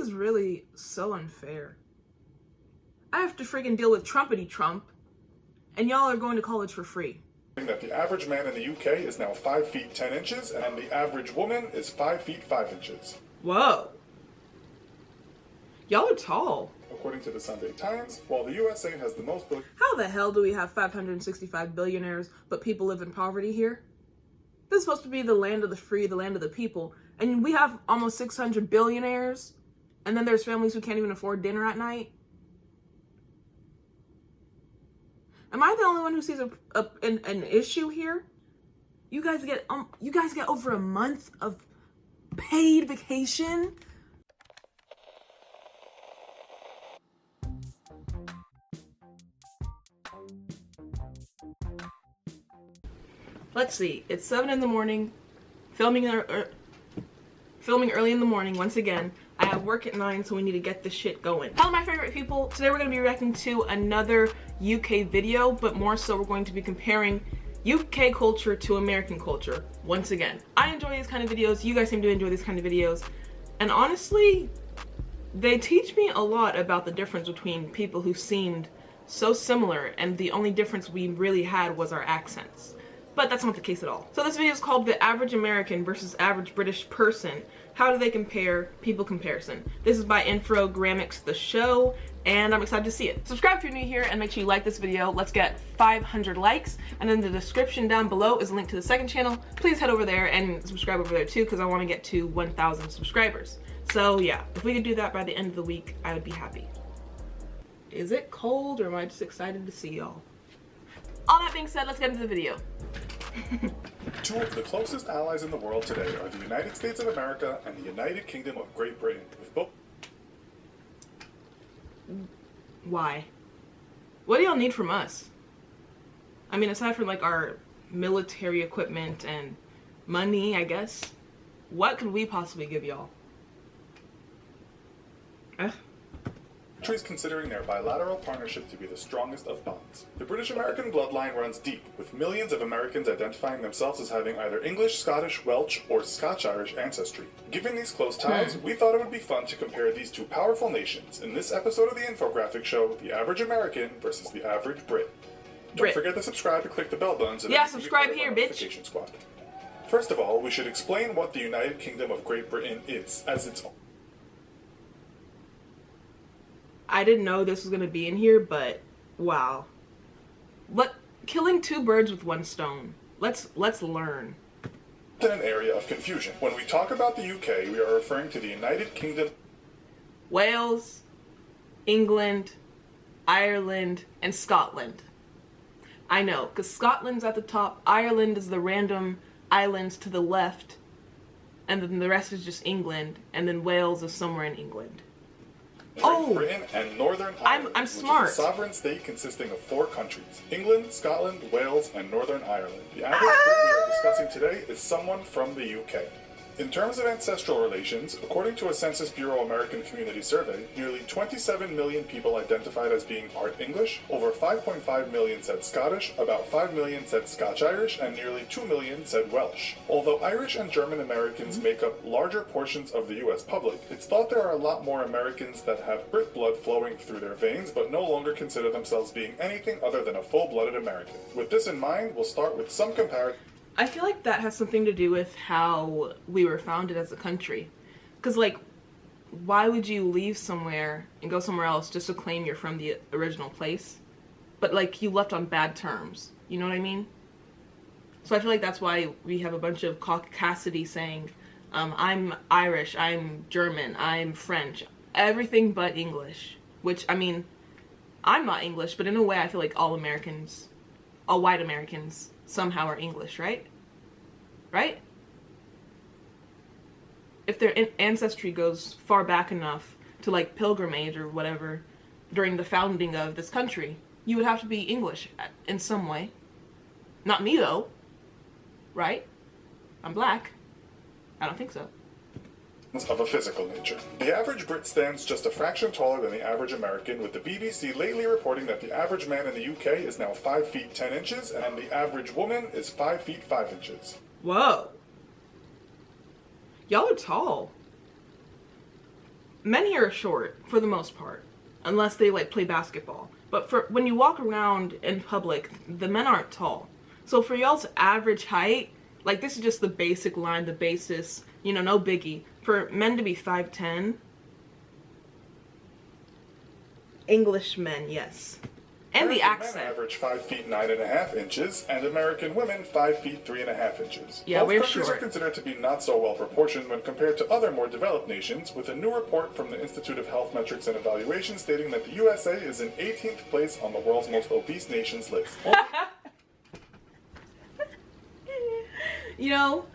is really so unfair. I have to freaking deal with Trumpity Trump, and y'all are going to college for free. That the average man in the UK is now 5 feet 10 inches, and the average woman is 5 feet 5 inches. Whoa. Y'all are tall. According to the Sunday Times, while the USA has the most... How the hell do we have 565 billionaires, but people live in poverty here? This is supposed to be the land of the free, the land of the people, and we have almost 600 billionaires, and then there's families who can't even afford dinner at night? Am I the only one who sees an issue here? You guys get over a month of paid vacation? Let's see. It's 7 in the morning. Filming early in the morning once again. I have work at 9, so we need to get this shit going. Hello my favorite people. Today we're going to be reacting to another UK video, but more so we're going to be comparing UK culture to American culture once again. I enjoy these kind of videos. You guys seem to enjoy these kind of videos. And honestly, they teach me a lot about the difference between people who seemed so similar, and the only difference we really had was our accents. But that's not the case at all. So this video is called The Average American versus Average British Person. How do they compare? People comparison. This is by Infogramics the show, and I'm excited to see it. Subscribe if you're new here, and make sure you like this video. Let's get 500 likes, and in the description down below is a link to the second channel. Please head over there and subscribe over there too, because I want to get to 1,000 subscribers. So yeah, if we could do that by the end of the week, I would be happy. Is it cold, or am I just excited to see y'all? All that being said, let's get into the video. Two of the closest allies in the world today are the United States of America and the United Kingdom of Great Britain, with both... Why? What do y'all need from us? I mean, aside from like our military equipment and money, I guess, what could we possibly give y'all? Countries considering their bilateral partnership to be the strongest of bonds. The British-American bloodline runs deep, with millions of Americans identifying themselves as having either English, Scottish, Welsh, or Scotch-Irish ancestry. Given these close ties, we thought it would be fun to compare these two powerful nations in this episode of the infographic show, The Average American versus the Average Brit. Don't forget to subscribe and click the bell button so that subscribe here, bitch. Squad. First of all, we should explain what the United Kingdom of Great Britain is, as its own. I didn't know this was gonna be in here, but wow. Killing two birds with one stone. Let's learn. In an area of confusion. When we talk about the UK, we are referring to the United Kingdom, Wales, England, Ireland, and Scotland. I know, because Scotland's at the top, Ireland is the random islands to the left, and then the rest is just England, and then Wales is somewhere in England. Great Britain and Northern Ireland, I'm smart. Which is a sovereign state consisting of 4 countries: England, Scotland, Wales, and Northern Ireland. The average Brit we are discussing today is someone from the UK. In terms of ancestral relations, according to a Census Bureau American Community Survey, nearly 27 million people identified as being part English, over 5.5 million said Scottish, about 5 million said Scotch-Irish, and nearly 2 million said Welsh. Although Irish and German Americans make up larger portions of the US public, it's thought there are a lot more Americans that have Brit blood flowing through their veins but no longer consider themselves being anything other than a full-blooded American. With this in mind, we'll start with some comparison. I feel like that has something to do with how we were founded as a country. Because, like, why would you leave somewhere and go somewhere else just to claim you're from the original place? But, like, you left on bad terms. You know what I mean? So I feel like that's why we have a bunch of caucasity saying, I'm Irish, I'm German, I'm French. Everything but English. Which, I mean, I'm not English, but in a way I feel like all Americans, all white Americans, somehow are English, right? Right? If their ancestry goes far back enough to like pilgrimage or whatever during the founding of this country, you would have to be English in some way. Not me though, right? I'm black. I don't think so. Of a physical nature. The average Brit stands just a fraction taller than the average American, with the BBC lately reporting that the average man in the UK is now 5 feet 10 inches and the average woman is 5 feet 5 inches. Whoa. Y'all are tall. men here are short for the most part, unless they like play basketball. But for when you walk around in public, the men aren't tall. So for y'all's average height, like this is just the basic line, the basis, you know, no biggie. For men to be 5'10", English men, yes. And American the accent. Men average 5 feet 9.5 inches, and American women 5 feet 3.5 inches. Yeah, Both we're countries short. are considered to be not so well proportioned when compared to other more developed nations, with a new report from the Institute of Health Metrics and Evaluation stating that the USA is in 18th place on the world's most obese nations list. You know,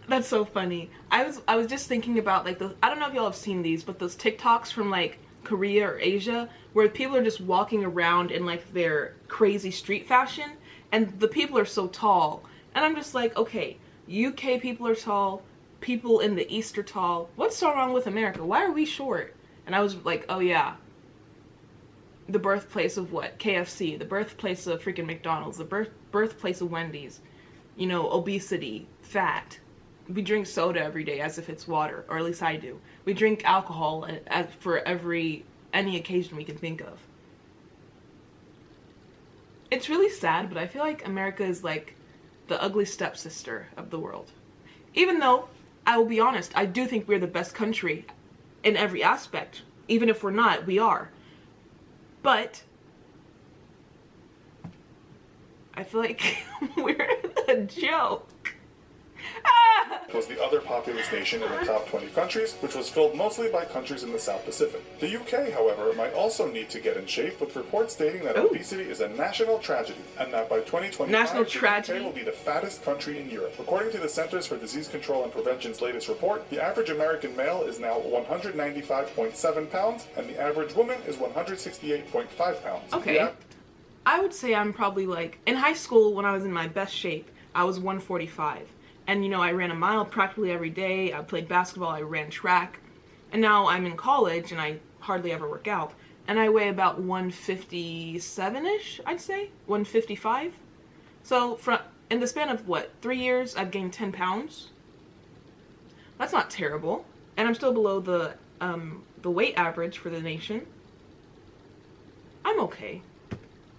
that's so funny. I was just thinking about like I don't know if y'all have seen these, but those TikToks from like Korea or Asia where people are just walking around in like their crazy street fashion and the people are so tall. And I'm just like, okay, UK people are tall, people in the East are tall. What's so wrong with America? Why are we short? And I was like, oh yeah. The birthplace of what? KFC, the birthplace of freaking McDonald's, the birthplace of Wendy's. You know, obesity, fat. We drink soda every day as if it's water, or at least I do. We drink alcohol for any occasion we can think of. It's really sad, but I feel like America is like the ugly stepsister of the world. Even though, I will be honest, I do think we're the best country in every aspect. Even if we're not, we are. But I feel like we're a joke. Was the other populous nation in the top 20 countries, which was filled mostly by countries in the South Pacific. The UK, however, might also need to get in shape, with reports stating that obesity is a national tragedy, and that by 2025, the UK will be the fattest country in Europe. According to the Centers for Disease Control and Prevention's latest report, the average American male is now 195.7 pounds, and the average woman is 168.5 pounds. Okay. I would say I'm probably like, in high school when I was in my best shape, I was 145. And, you know, I ran a mile practically every day. I played basketball. I ran track. And now I'm in college, and I hardly ever work out. And I weigh about 157-ish, I'd say. 155. So, in the span of, 3 years, I've gained 10 pounds. That's not terrible. And I'm still below the weight average for the nation. I'm okay.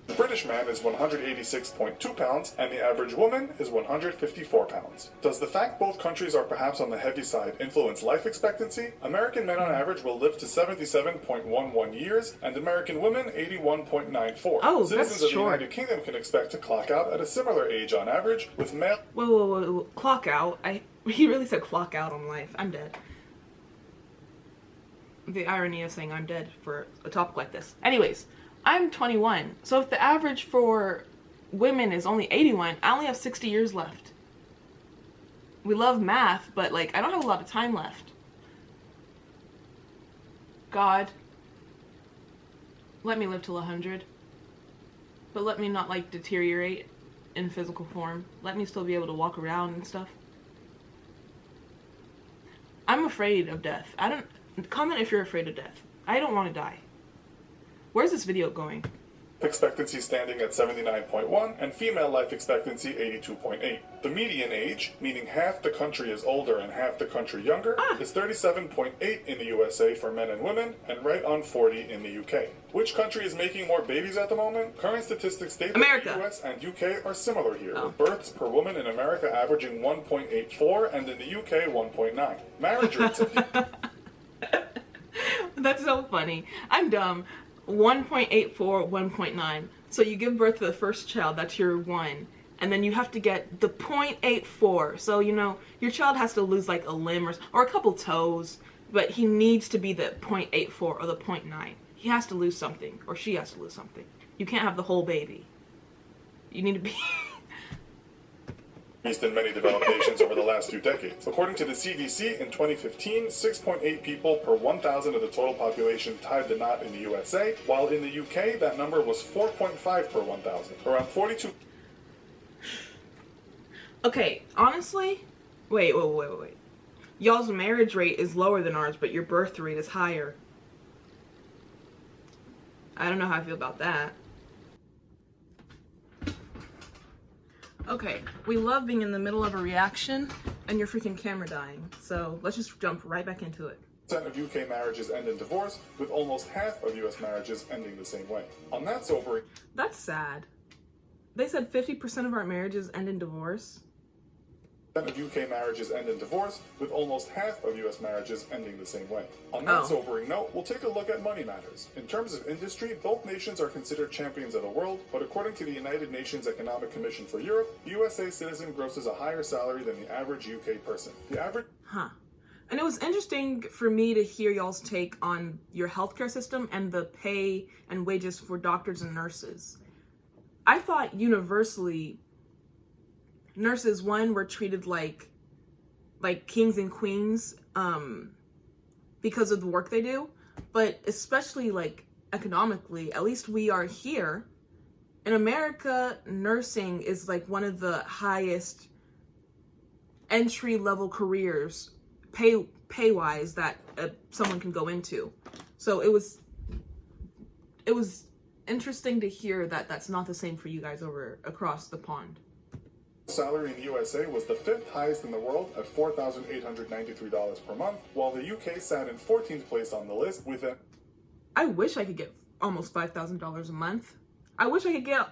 The British man is 186.2 pounds, and the average woman is 154 pounds. Does the fact both countries are perhaps on the heavy side influence life expectancy? American men on average will live to 77.11 years, and American women 81.94. Oh, Citizens that's of the short. United Kingdom can expect to clock out at a similar age on average, with male... Whoa. Clock out? He really said clock out on life. I'm dead. The irony of saying I'm dead for a topic like this. Anyways. I'm 21, so if the average for women is only 81, I only have 60 years left. We love math, but like, I don't have a lot of time left. God, let me live till 100, but let me not like deteriorate in physical form. Let me still be able to walk around and stuff. I'm afraid of death. Comment if you're afraid of death. I don't want to die. Where's this video going? Expectancy standing at 79.1 and female life expectancy 82.8. The median age, meaning half the country is older and half the country younger, is 37.8 in the USA for men and women and right on 40 in the UK. Which country is making more babies at the moment? Current statistics state that the US and UK are similar here, with births per woman in America averaging 1.84 and in the UK 1.9. Marriage rates have... That's so funny. I'm dumb. 1.84, 1.9. So you give birth to the first child, that's your 1. And then you have to get the 0.84. So, you know, your child has to lose like a limb or a couple toes, but he needs to be the 0.84 or the 0.9. He has to lose something, or she has to lose something. You can't have the whole baby. You need to be... in many developed nations over the last few decades. According to the CDC, in 2015, 6.8 people per 1,000 of the total population tied the knot in the USA, while in the UK, that number was 4.5 per 1,000. Around 42... Okay, honestly, wait. Y'all's marriage rate is lower than ours, but your birth rate is higher. I don't know how I feel about that. Okay, we love being in the middle of a reaction and your freaking camera dying. So let's just jump right back into it. of UK marriages end in divorce, with almost half of US marriages ending the same way. On that sobering... That's sad. They said 50% of our marriages end in divorce. Of UK marriages end in divorce, with almost half of US marriages ending the same way. On that sobering note, we'll take a look at money matters. In terms of industry, both nations are considered champions of the world, but according to the United Nations Economic Commission for Europe, the USA citizen grosses a higher salary than the average UK person. The average... And it was interesting for me to hear y'all's take on your healthcare system and the pay and wages for doctors and nurses. I thought universally nurses, one, were treated like kings and queens because of the work they do, but especially like economically, at least we are here in America. Nursing is like one of the highest entry level careers pay wise that someone can go into. So it was interesting to hear that that's not the same for you guys over across the pond. Salary in the USA was the 5th highest in the world at $4,893 per month, while the UK sat in 14th place on the list with a... I wish I could get almost $5,000 a month. I wish I could get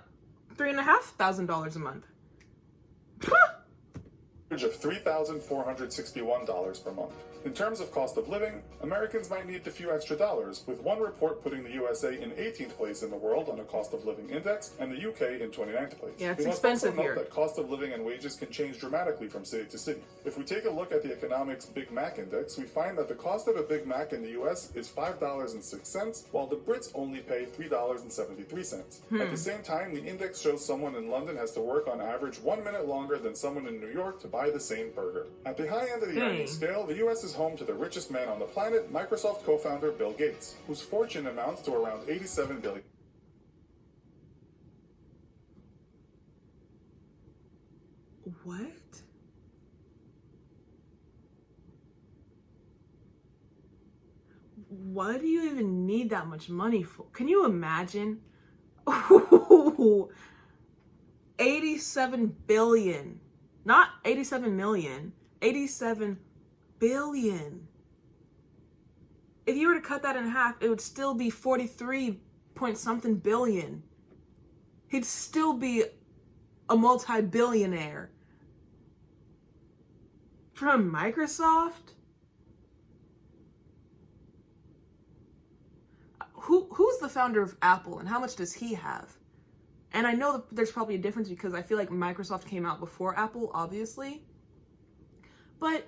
$3,500 a month. Of $3,461 per month. In terms of cost of living, Americans might need a few extra dollars, with one report putting the USA in 18th place in the world on a cost of living index, and the UK in 29th place. Yeah, it's expensive here. We must also note that cost of living and wages can change dramatically from city to city. If we take a look at the economics Big Mac index, we find that the cost of a Big Mac in the US is $5.06, while the Brits only pay $3.73. At the same time, the index shows someone in London has to work on average 1 minute longer than someone in New York to buy the same burger. At the high end of the earnings scale, the US is home to the richest man on the planet, Microsoft co-founder Bill Gates, whose fortune amounts to around $87 billion. What? What do you even need that much money for? Can you imagine? 87 billion. Not 87 million. 87 billion. If you were to cut that in half, it would still be 43 point something billion. He'd still be a multi-billionaire. From Microsoft? Who's the founder of Apple and how much does he have? And I know that there's probably a difference because I feel like Microsoft came out before Apple, obviously. But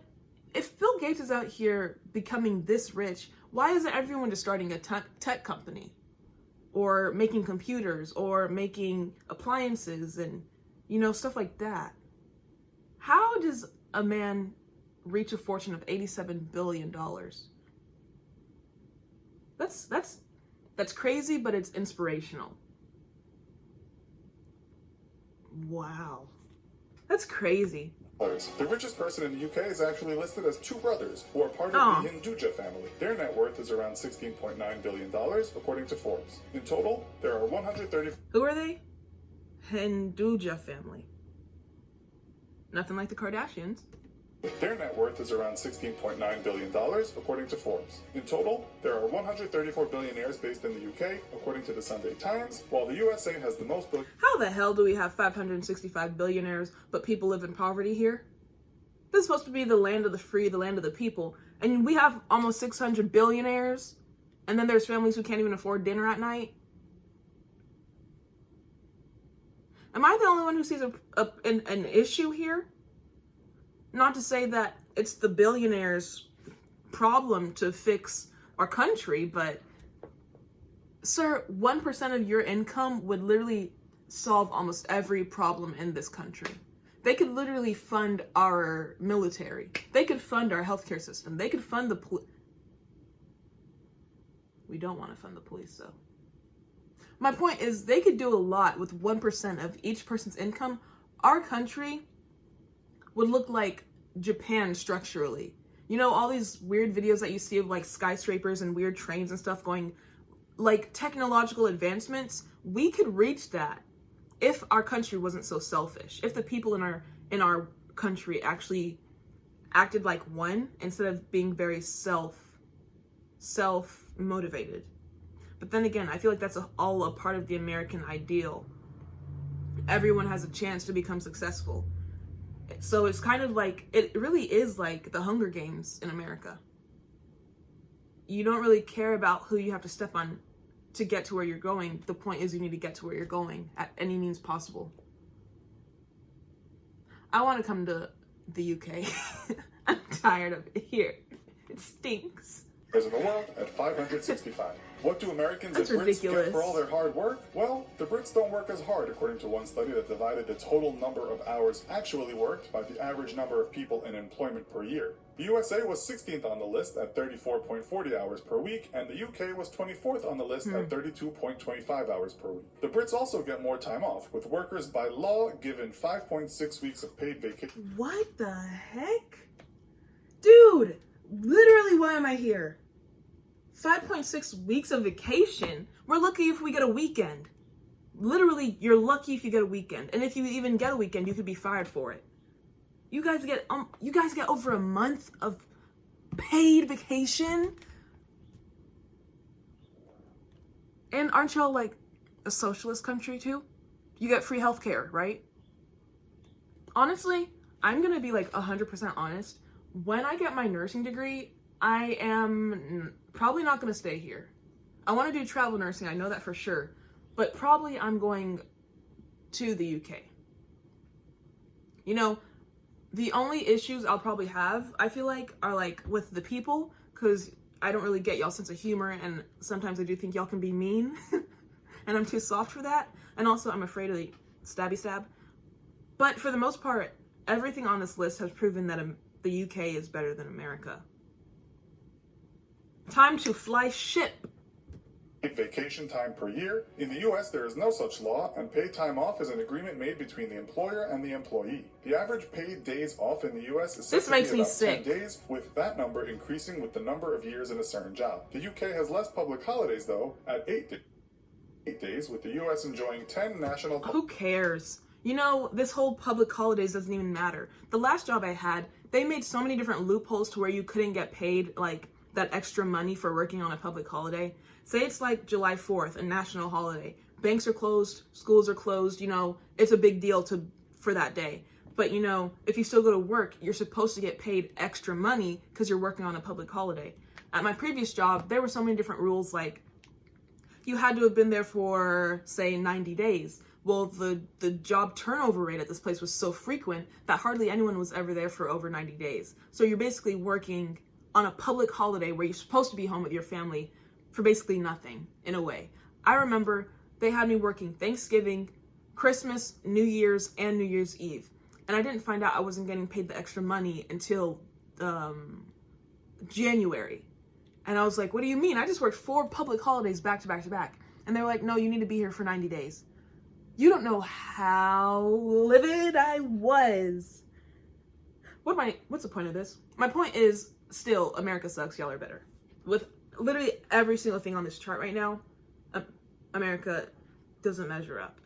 if Bill Gates is out here becoming this rich, why isn't everyone just starting a tech company? Or making computers, or making appliances, and, you know, stuff like that? How does a man reach a fortune of $87 billion? That's crazy, but it's inspirational. Wow. That's crazy. The richest person in the UK is actually listed as two brothers, who are part of the Hinduja family. Their net worth is around $16.9 billion, according to Forbes. In total, there are 130... Who are they? Hinduja family. Nothing like the Kardashians. Their net worth is around $16.9 billion, according to Forbes. In total, there are 134 billionaires based in the UK, according to the Sunday Times, while the USA has the most... How the hell do we have 565 billionaires, but people live in poverty here? This is supposed to be the land of the free, the land of the people, and we have almost 600 billionaires, and then there's families who can't even afford dinner at night? Am I the only one who sees an issue here? Not to say that it's the billionaires' problem to fix our country, but sir, 1% of your income would literally solve almost every problem in this country. They could literally fund our military. They could fund our healthcare system. They could fund the police. We don't want to fund the police, though. My point is, they could do a lot with 1% of each person's income. Our country would look like Japan structurally. You know, all these weird videos that you see of like skyscrapers and weird trains and stuff going, like technological advancements, we could reach that if our country wasn't so selfish. If the people in our country actually acted like one instead of being very self-motivated. But then again, I feel like that's all a part of the American ideal. Everyone has a chance to become successful. So it's kind of like, it really is like the Hunger Games in America. You don't really care about who you have to step on to get to where you're going. The point is you need to get to where you're going at any means possible. I want to come to the UK. I'm tired of it here. It stinks. In the world at 565. What do Americans That's and Brits ridiculous. get for all their hard work? Well, the Brits don't work as hard, according to one study that divided the total number of hours actually worked by the average number of people in employment per year. The USA was 16th on the list at 34.40 hours per week, and the UK was 24th on the list at 32.25 hours per week. The Brits also get more time off, with workers by law given 5.6 weeks of paid vacation. What the heck? Dude, literally, why am I here? 5.6 weeks of vacation. We're lucky if we get a weekend. Literally, you're lucky if you get a weekend. And if you even get a weekend, you could be fired for it. You guys get over a month of paid vacation? And aren't y'all like a socialist country too? You get free healthcare, right? Honestly, I'm gonna be like 100% honest. When I get my nursing degree, I am probably not going to stay here. I want to do travel nursing, I know that for sure. But probably I'm going to the UK. You know, the only issues I'll probably have, I feel like, are like with the people, because I don't really get y'all's sense of humor, and sometimes I do think y'all can be mean, and I'm too soft for that. And also I'm afraid of the stabby stab. But for the most part, everything on this list has proven that the UK is better than America. Time to fly ship. Vacation time per year. In the US, there is no such law, and paid time off is an agreement made between the employer and the employee. The average paid days off in the US is said to be about 10 days, with that number increasing with the number of years in a certain job. The UK has less public holidays, though, at 8 days, with the US enjoying 10 national... Who cares? You know, this whole public holidays doesn't even matter. The last job I had, they made so many different loopholes to where you couldn't get paid, like, that extra money for working on a public holiday. Say it's like July 4th, a national holiday. Banks are closed, schools are closed, you know, it's a big deal for that day. But, you know, if you still go to work, you're supposed to get paid extra money because you're working on a public holiday. At my previous job, there were so many different rules, like you had to have been there for, say, 90 days. Well, the job turnover rate at this place was so frequent that hardly anyone was ever there for over 90 days. So you're basically working on a public holiday where you're supposed to be home with your family for basically nothing, in a way. I remember they had me working Thanksgiving, Christmas, New Year's, and New Year's Eve. And I didn't find out I wasn't getting paid the extra money until January. And I was like, what do you mean? I just worked 4 public holidays back to back to back. And they were like, no, you need to be here for 90 days. You don't know how livid I was. What's the point of this? My point is, still, America sucks, y'all are better. With literally every single thing on this chart right now, America doesn't measure up.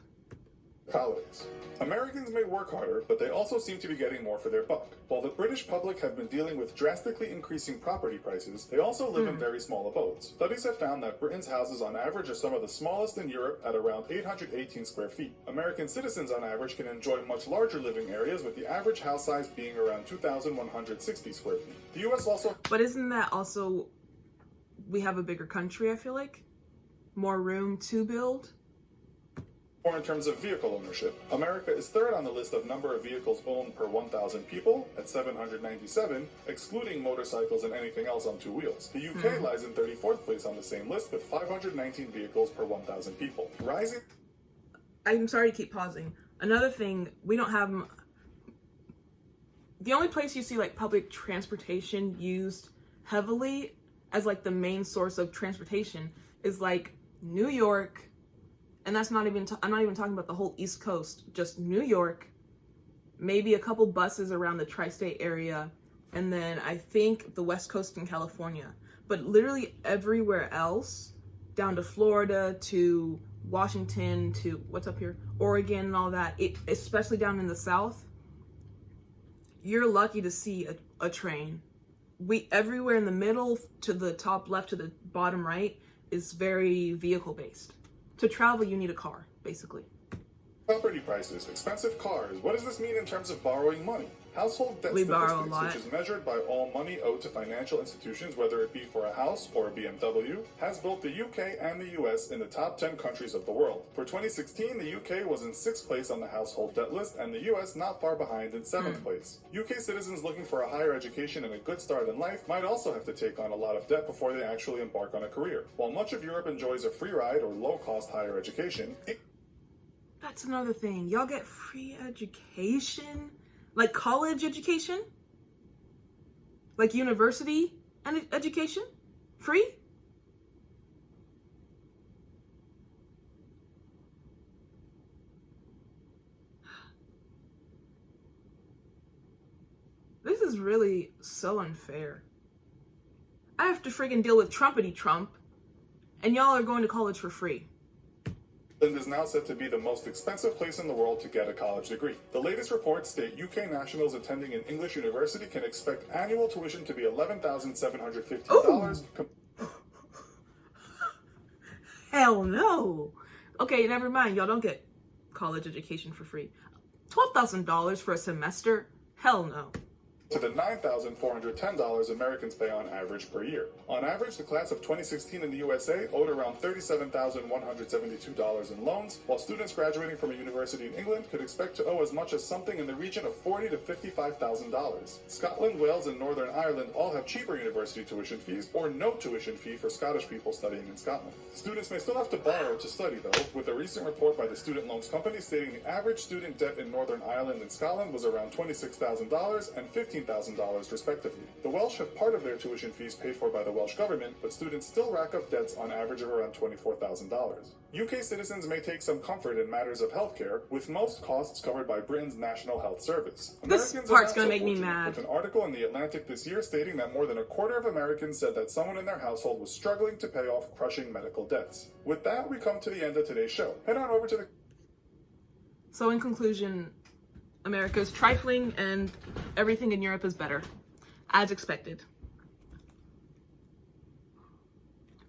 Holidays. Americans may work harder, but they also seem to be getting more for their buck. While the British public have been dealing with drastically increasing property prices, they also live in very small abodes. Studies have found that Britain's houses on average are some of the smallest in Europe at around 818 square feet. American citizens on average can enjoy much larger living areas, with the average house size being around 2,160 square feet. The US also... But isn't that also, we have a bigger country, I feel like? More room to build? Or in terms of vehicle ownership, America is third on the list of number of vehicles owned per 1,000 people at 797, excluding motorcycles and anything else on 2 wheels. The UK lies in 34th place on the same list with 519 vehicles per 1,000 people. Rising... I'm sorry to keep pausing. Another thing, we don't have... The only place you see like public transportation used heavily as like the main source of transportation is like New York. And that's not even, I'm not even talking about the whole East Coast, just New York, maybe a couple buses around the tri-state area, and then I think the West Coast in California. But literally everywhere else, down to Florida, to Washington, to what's up here, Oregon and all that, especially down in the South, you're lucky to see a train. everywhere in the middle to the top left to the bottom right is very vehicle based. To travel, you need a car, basically. Property prices, expensive cars. What does this mean in terms of borrowing money? Household debt We borrow a statistics, lot. which is measured by all money owed to financial institutions, whether it be for a house or a BMW, has both the UK and the US in the top 10 countries of the world. For 2016, the UK was in 6th place on the household debt list, and the US not far behind in 7th place. UK citizens looking for a higher education and a good start in life might also have to take on a lot of debt before they actually embark on a career. While much of Europe enjoys a free ride or low-cost higher education, That's another thing. Y'all get free education? Like college education? Like university and education? Free? This is really so unfair. I have to friggin' deal with Trumpity Trump, and y'all are going to college for free. England is now said to be the most expensive place in the world to get a college degree. The latest reports state UK nationals attending an English university can expect annual tuition to be $11,750. Hell no. Okay, never mind. Y'all don't get college education for free. $12,000 for a semester? Hell no. To the $9,410 Americans pay on average per year. On average, the class of 2016 in the USA owed around $37,172 in loans, while students graduating from a university in England could expect to owe as much as something in the region of $40,000 to $55,000. Scotland, Wales, and Northern Ireland all have cheaper university tuition fees, or no tuition fee for Scottish people studying in Scotland. Students may still have to borrow to study, though, with a recent report by the Student Loans Company stating the average student debt in Northern Ireland and Scotland was around $26,000 and $15,000 respectively. The Welsh have part of their tuition fees paid for by the Welsh government, but students still rack up debts on average of around $24,000. UK citizens may take some comfort in matters of healthcare, with most costs covered by Britain's National Health Service. This Americans part's are gonna not make so me fortunate, mad. with an article in The Atlantic this year stating that more than a quarter of Americans said that someone in their household was struggling to pay off crushing medical debts. With that, we come to the end of today's show. Head on over to the... So in conclusion, America is trifling and everything in Europe is better, as expected.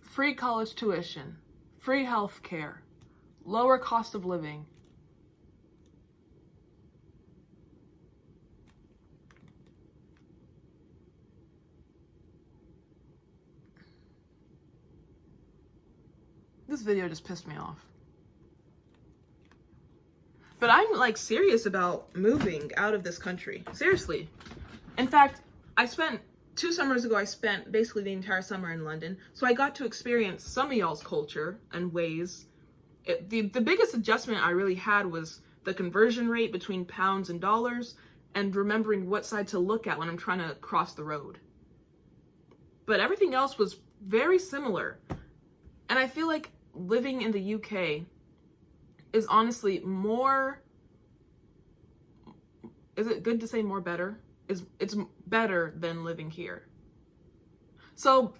Free college tuition, free health care, lower cost of living. This video just pissed me off. But I'm like serious about moving out of this country. Seriously. In fact, 2 summers ago, I spent basically the entire summer in London. So I got to experience some of y'all's culture and ways. The biggest adjustment I really had was the conversion rate between pounds and dollars and remembering what side to look at when I'm trying to cross the road. But everything else was very similar. And I feel like living in the UK is honestly more, is it good to say more better? It's better than living here. So,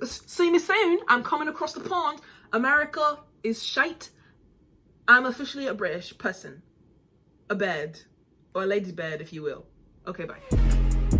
see me soon. I'm coming across the pond. America is shite. I'm officially a British person. A bed. Or a lady's bed, if you will. Okay, bye.